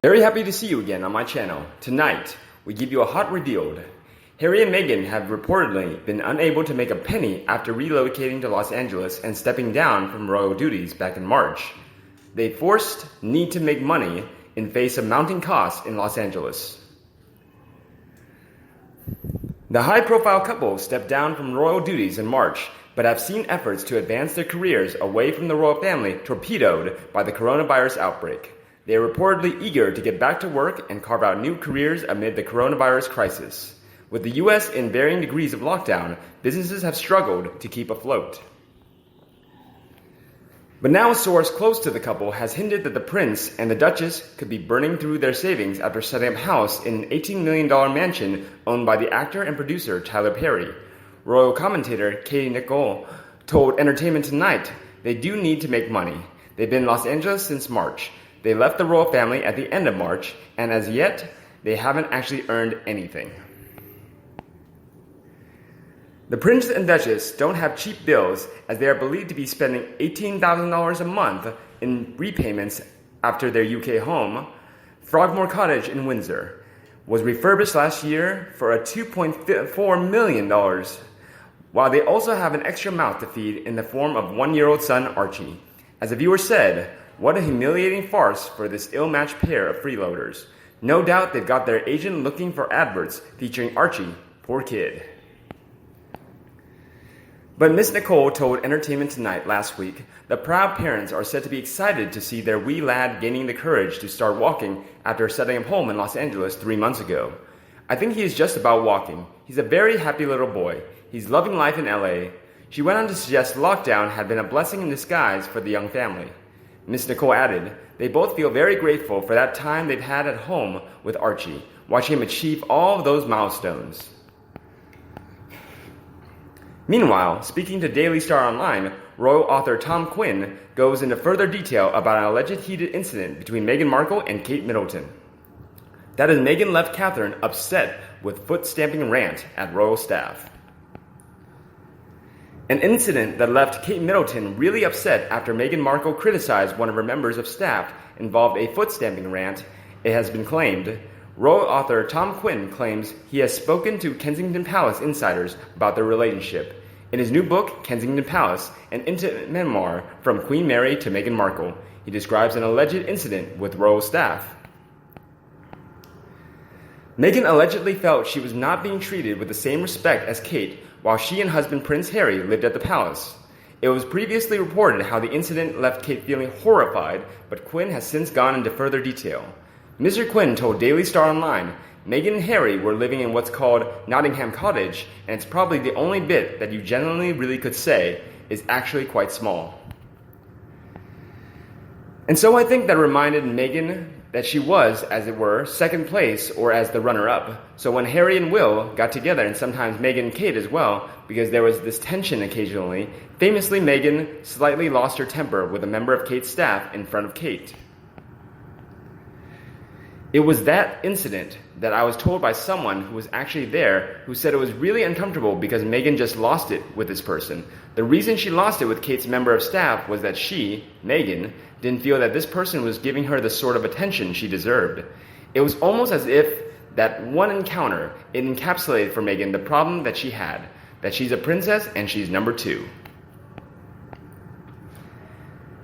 Very happy to see you again on my channel. Tonight, we give you a hot revealed. Harry and Meghan have reportedly been unable to make a penny after relocating to Los Angeles and stepping down from royal duties back in March. They forced need to make money in face of mounting costs in Los Angeles. The high-profile couple stepped down from royal duties in March, but have seen efforts to advance their careers away from the royal family torpedoed by the coronavirus outbreak. They are reportedly eager to get back to work and carve out new careers amid the coronavirus crisis. With the U.S. in varying degrees of lockdown, businesses have struggled to keep afloat. But now a source close to the couple has hinted that the prince and the duchess could be burning through their savings after setting up house in an $18 million mansion owned by the actor and producer Tyler Perry. Royal commentator Katie Nicholl told Entertainment Tonight they do need to make money. They've been in Los Angeles since March. They left the royal family at the end of March, and as yet, they haven't actually earned anything. The Prince and Duchess don't have cheap bills, as they are believed to be spending $18,000 a month in repayments after their UK home, Frogmore Cottage in Windsor, was refurbished last year for a $2.4 million, while they also have an extra mouth to feed in the form of one-year-old son Archie. As a viewer said, "What a humiliating farce for this ill-matched pair of freeloaders. No doubt they've got their agent looking for adverts featuring Archie, poor kid." But Miss Nicole told Entertainment Tonight last week the proud parents are said to be excited to see their wee lad gaining the courage to start walking after setting up home in Los Angeles 3 months ago. "I think he is just about walking. He's a very happy little boy. He's loving life in LA. She went on to suggest lockdown had been a blessing in disguise for the young family. Miss Nicole added, they both feel very grateful for that time they've had at home with Archie, watching him achieve all of those milestones. Meanwhile, speaking to Daily Star Online, royal author Tom Quinn goes into further detail about an alleged heated incident between Meghan Markle and Kate Middleton. That is, Meghan left Catherine upset with foot-stamping rant at royal staff. An incident that left Kate Middleton really upset after Meghan Markle criticized one of her members of staff involved a foot-stamping rant, it has been claimed. Royal author Tom Quinn claims he has spoken to Kensington Palace insiders about their relationship. In his new book, Kensington Palace, an intimate memoir from Queen Mary to Meghan Markle, he describes an alleged incident with royal staff. Meghan allegedly felt she was not being treated with the same respect as Kate while she and husband Prince Harry lived at the palace. It was previously reported how the incident left Kate feeling horrified, but Quinn has since gone into further detail. Mr. Quinn told Daily Star Online, Meghan and Harry were living in what's called Nottingham Cottage, and it's probably the only bit that you genuinely really could say is actually quite small. And so I think that reminded Meghan that she was, as it were, second place or as the runner-up. So when Harry and Will got together, and sometimes Meghan and Kate as well, because there was this tension occasionally, famously Meghan slightly lost her temper with a member of Kate's staff in front of Kate. It was that incident that I was told by someone who was actually there who said it was really uncomfortable because Meghan just lost it with this person. The reason she lost it with Kate's member of staff was that she, Meghan, didn't feel that this person was giving her the sort of attention she deserved. It was almost as if that one encounter, it encapsulated for Meghan the problem that she had, that she's a princess and she's number 2.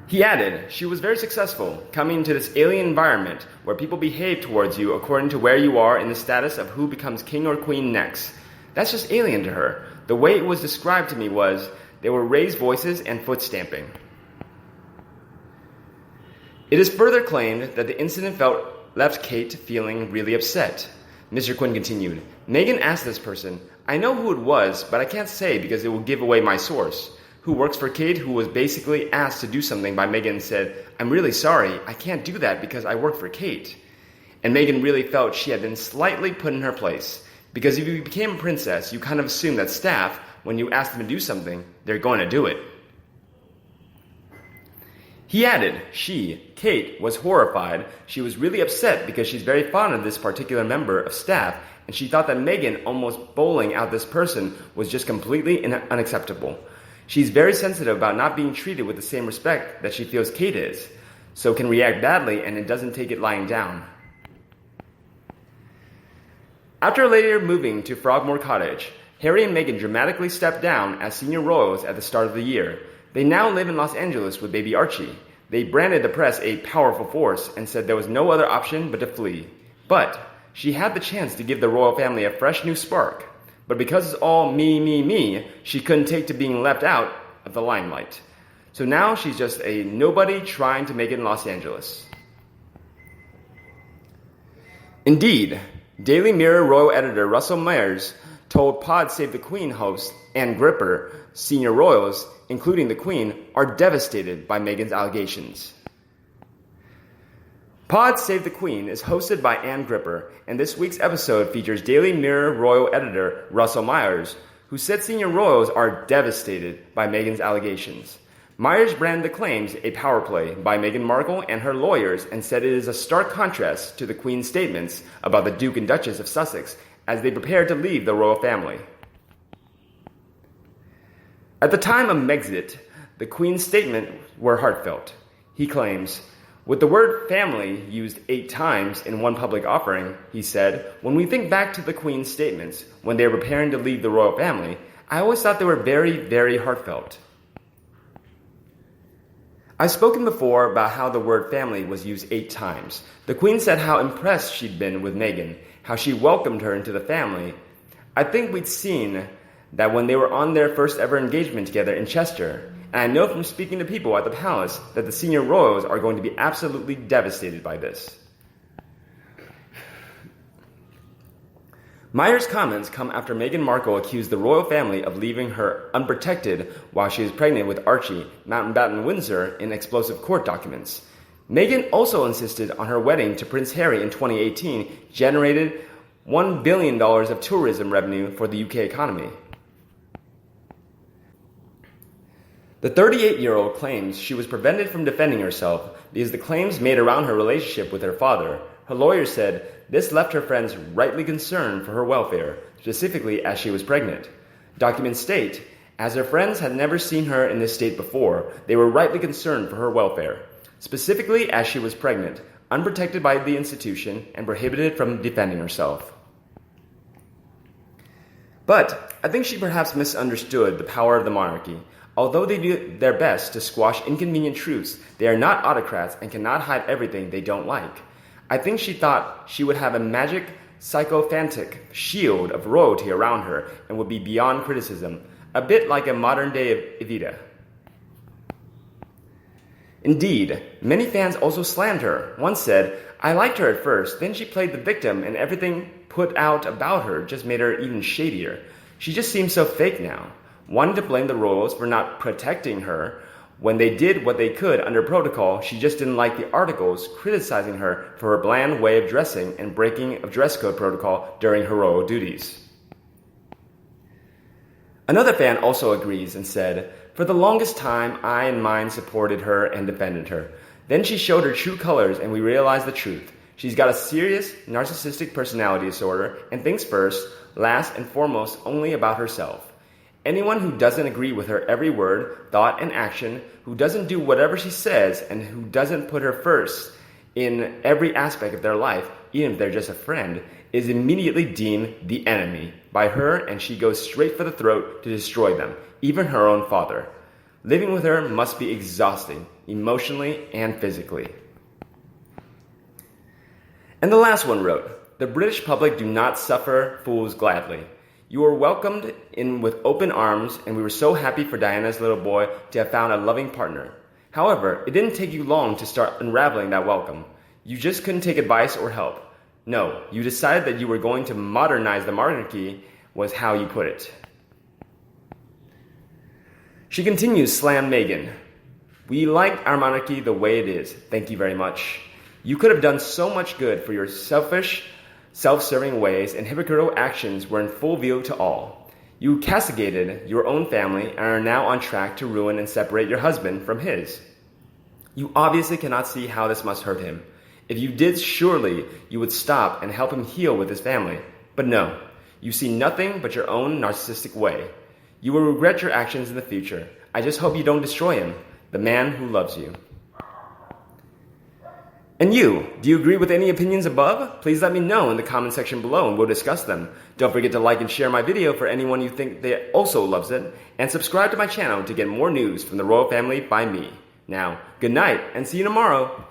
He added, she was very successful, coming into this alien environment where people behave towards you according to where you are in the status of who becomes king or queen next. That's just alien to her. The way it was described to me was, there were raised voices and foot stamping. It is further claimed that the incident left Kate feeling really upset. Mr. Quinn continued, Meghan asked this person, I know who it was, but I can't say because it will give away my source, who works for Kate, who was basically asked to do something by Meghan and said, I'm really sorry, I can't do that because I work for Kate. And Meghan really felt she had been slightly put in her place, because if you became a princess, you kind of assume that staff, when you ask them to do something, they're going to do it. He added, she, Kate, was horrified. She was really upset because she's very fond of this particular member of staff, and she thought that Meghan almost bowling out this person was just completely unacceptable. She's very sensitive about not being treated with the same respect that she feels Kate is, so can react badly and it doesn't take it lying down. After later moving to Frogmore Cottage, Harry and Meghan dramatically stepped down as senior royals at the start of the year. They now live in Los Angeles with baby Archie. They branded the press a powerful force and said there was no other option but to flee. But she had the chance to give the royal family a fresh new spark. But because it's all me, she couldn't take to being left out of the limelight. So now she's just a nobody trying to make it in Los Angeles. Indeed, Daily Mirror royal editor Russell Myers told Pod Save the Queen host Ann Gripper senior royals, including the Queen, are devastated by Meghan's allegations. Pod Save the Queen is hosted by Ann Gripper, and this week's episode features Daily Mirror royal editor Russell Myers, who said senior royals are devastated by Meghan's allegations. Myers branded the claims a power play by Meghan Markle and her lawyers and said it is a stark contrast to the Queen's statements about the Duke and Duchess of Sussex as they prepared to leave the royal family. At the time of Megxit, the Queen's statements were heartfelt. He claims, "With the word family used 8 times in one public offering," he said, "when we think back to the Queen's statements when they were preparing to leave the royal family, I always thought they were very, very heartfelt." I've spoken before about how the word family was used 8 times. The Queen said how impressed she'd been with Meghan, how she welcomed her into the family. I think we'd seen that when they were on their first ever engagement together in Chester, and I know from speaking to people at the palace that the senior royals are going to be absolutely devastated by this. Myers' comments come after Meghan Markle accused the royal family of leaving her unprotected while she was pregnant with Archie, Mountbatten Windsor, in explosive court documents. Meghan also insisted on her wedding to Prince Harry in 2018 generated $1 billion of tourism revenue for the UK economy. The 38-year-old claims she was prevented from defending herself because the claims made around her relationship with her father. Her lawyer said this left her friends rightly concerned for her welfare, specifically as she was pregnant. Documents state, as her friends had never seen her in this state before, they were rightly concerned for her welfare, specifically as she was pregnant, unprotected by the institution, and prohibited from defending herself. But I think she perhaps misunderstood the power of the monarchy. Although they do their best to squash inconvenient truths, they are not autocrats and cannot hide everything they don't like. I think she thought she would have a magic, sycophantic shield of royalty around her and would be beyond criticism, a bit like a modern-day Evita. Indeed, many fans also slammed her. One said, "I liked her at first, then she played the victim and everything put out about her just made her even shadier. She just seems so fake now." Wanting to blame the royals for not protecting her when they did what they could under protocol, she just didn't like the articles criticizing her for her bland way of dressing and breaking of dress code protocol during her royal duties. Another fan also agrees and said, "For the longest time, I and mine supported her and defended her. Then she showed her true colors and we realized the truth. She's got a serious narcissistic personality disorder and thinks first, last, and foremost only about herself. Anyone who doesn't agree with her every word, thought, and action, who doesn't do whatever she says, and who doesn't put her first in every aspect of their life, even if they're just a friend, is immediately deemed the enemy by her, and she goes straight for the throat to destroy them, even her own father. Living with her must be exhausting, emotionally and physically." And the last one wrote, "The British public do not suffer fools gladly. You were welcomed in with open arms, and we were so happy for Diana's little boy to have found a loving partner. However, it didn't take you long to start unraveling that welcome. You just couldn't take advice or help. No, you decided that you were going to modernize the monarchy, was how you put it." She continues slam Meghan. "We like our monarchy the way it is. Thank you very much. You could have done so much good for your selfish, self-serving ways and hypocritical actions were in full view to all. You castigated your own family and are now on track to ruin and separate your husband from his. You obviously cannot see how this must hurt him. If you did, surely you would stop and help him heal with his family. But no, you see nothing but your own narcissistic way. You will regret your actions in the future. I just hope you don't destroy him, the man who loves you." And you, do you agree with any opinions above? Please let me know in the comment section below and we'll discuss them. Don't forget to like and share my video for anyone you think that also loves it, and subscribe to my channel to get more news from the royal family by me. Now, good night and see you tomorrow.